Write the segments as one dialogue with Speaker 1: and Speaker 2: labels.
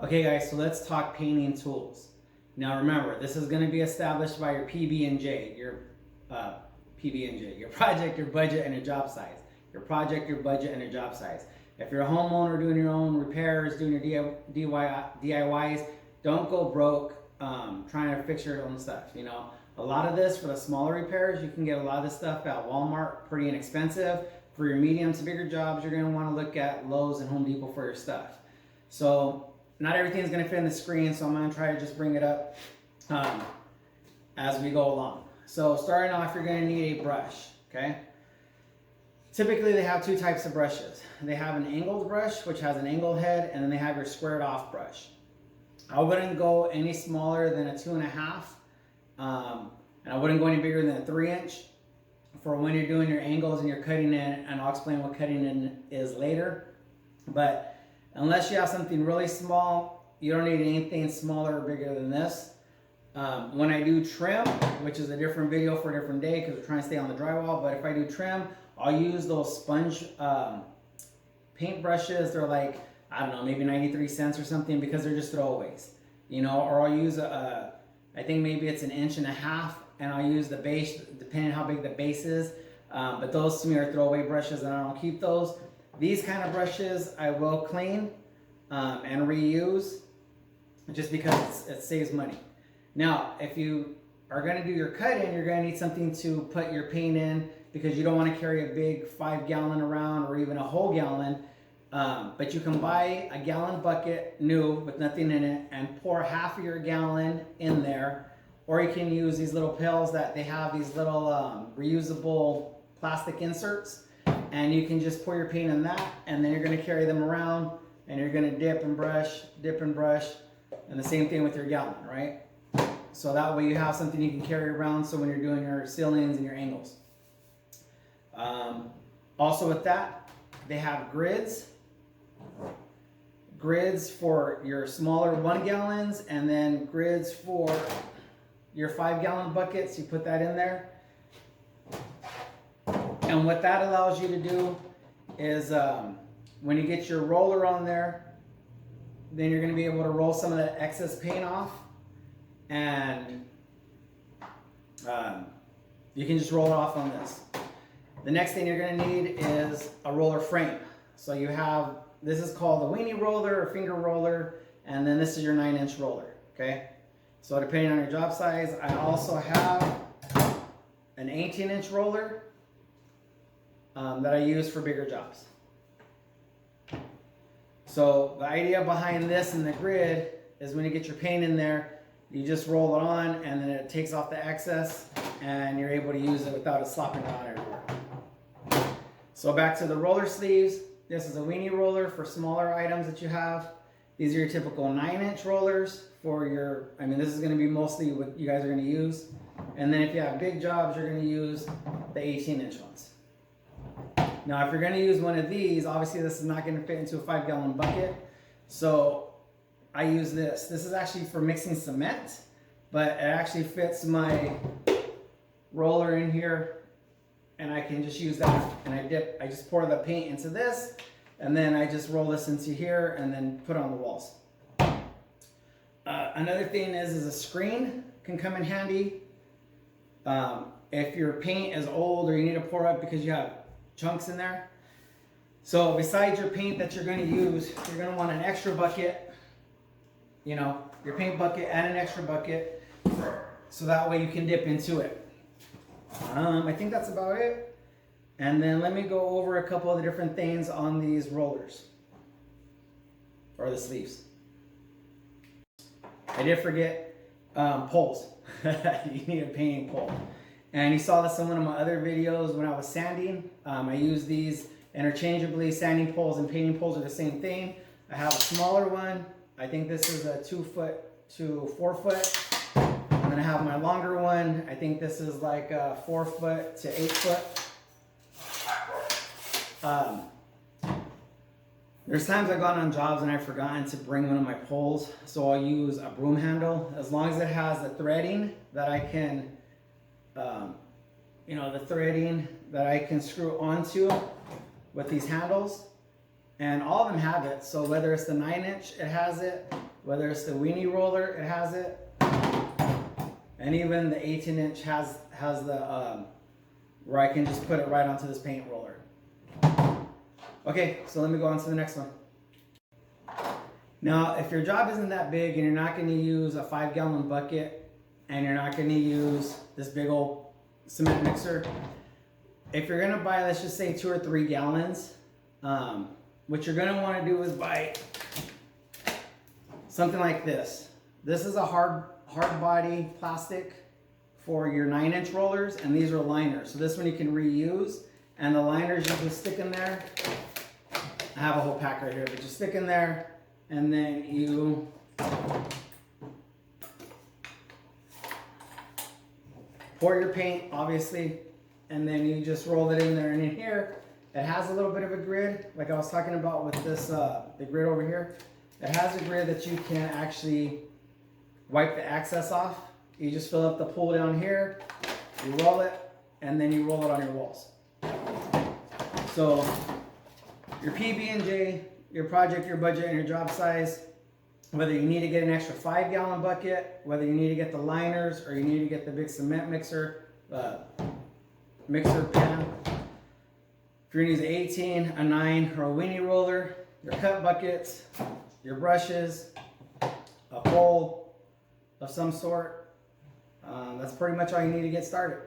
Speaker 1: Okay guys, so let's talk painting tools. Now remember, this is going to be established by your PB&J, your PB&J, your project, your budget, and your job size. Your project, your budget, and your job size. If you're a homeowner doing your own repairs, doing your DIYs, don't go broke trying to fix your own stuff. You know, a lot of this for the smaller repairs, you can get a lot of this stuff at Walmart, pretty inexpensive. For your medium to bigger jobs, you're going to want to look at Lowe's and Home Depot for your stuff. So not everything's going to fit in the screen, so I'm going to try to just bring it up as we go along. So starting off, you're going to need a brush, okay? Typically, they have two types of brushes. They have an angled brush, which has an angled head, and then they have your squared off brush. I wouldn't go any smaller than a 2.5, and I wouldn't go any bigger than a 3-inch for when you're doing your angles and you're cutting in, and I'll explain what cutting in is later. But unless you have something really small, you don't need anything smaller or bigger than this. When I do trim, which is a different video for a different day because we're trying to stay on the drywall, but if I do trim, I'll use those sponge paint brushes. They're like, I don't know, maybe 93 cents or something because they're just throwaways, you know, or I'll use I think maybe it's 1.5 inches, and I'll use the base, depending on how big the base is. But those to me are throwaway brushes and I don't keep those. These kind of brushes I will clean and reuse just because it saves money. Now, if you are going to do your cut-in, you're going to need something to put your paint in because you don't want to carry a big 5-gallon around or even a whole gallon. But you can buy a gallon bucket new with nothing in it and pour half of your gallon in there. Or you can use these little pails that they have, these little reusable plastic inserts. And you can just pour your paint in that, and then you're going to carry them around, and you're going to dip and brush, and the same thing with your gallon, right? So that way you have something you can carry around so when you're doing your ceilings and your angles. Also with that, they have grids for your smaller 1 gallons, and then grids for your 5-gallon buckets. You put that in there. And what that allows you to do is when you get your roller on there, then you're going to be able to roll some of that excess paint off, and you can just roll it off on this. The next thing you're going to need is a roller frame. So you have, this is called a weenie roller or finger roller, and then this is your 9-inch roller, okay? So depending on your job size, I also have an 18-inch roller that I use for bigger jobs. So the idea behind this and the grid is when you get your paint in there, you just roll it on and then it takes off the excess and you're able to use it without it slopping around everywhere. So back to the roller sleeves. This is a weenie roller for smaller items that you have. These are your typical 9-inch rollers for your, I mean, this is going to be mostly what you guys are going to use. And then if you have big jobs, you're going to use the 18-inch ones. Now, if you're going to use one of these, obviously this is not going to fit into a 5-gallon bucket. So I use this. This is actually for mixing cement, but it actually fits my roller in here, and I can just use that. And I just pour the paint into this, and then I just roll this into here and then put it on the walls. Another thing is a screen can come in handy. If your paint is old or you need to pour up because you have chunks in there. So besides your paint that you're going to use, you're going to want an extra bucket, you know, your paint bucket and an extra bucket, so that way you can dip into it. I think that's about it. And then let me go over a couple of the different things on these rollers, or the sleeves. I did forget poles. You need a painting pole. And you saw this in one of my other videos when I was sanding. I use these interchangeably. Sanding poles and painting poles are the same thing. I have a smaller one. I think this is a 2 foot to 4 foot. And then I have my longer one. I think this is like a 4 foot to 8 foot. There's times I've gone on jobs and I've forgotten to bring one of my poles. So I'll use a broom handle. As long as it has the threading that I can the threading that I can screw onto with these handles, And all of them have it. So whether it's the 9-inch, it has it. Whether it's the weenie roller, it has it. And even the 18-inch has the, where I can just put it right onto this paint roller. Okay, so let me go on to the next one. Now, if your job isn't that big and you're not going to use a 5-gallon bucket and you're not going to use this big old cement mixer, if you're going to buy, let's just say 2 or 3 gallons, what you're going to want to do is buy something like this. This is a hard body plastic for your 9-inch rollers, and these are liners. So this one you can reuse, and the liners you can stick in there. I have a whole pack right here, but you stick in there, and then you pour your paint, obviously, and then you just roll it in there. And in here, it has a little bit of a grid, like I was talking about with this, the grid over here. It has a grid that you can actually wipe the excess off. You just fill up the pool down here, you roll it, and then you roll it on your walls. So your PB&J, your project, your budget, and your job size, whether you need to get an extra 5-gallon bucket, whether you need to get the liners, or you need to get the big cement mixer, mixer pan. If you're gonna use an 18, a 9, or a weenie roller, your cut buckets, your brushes, a pole of some sort, that's pretty much all you need to get started.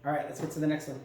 Speaker 1: All right, let's get to the next one.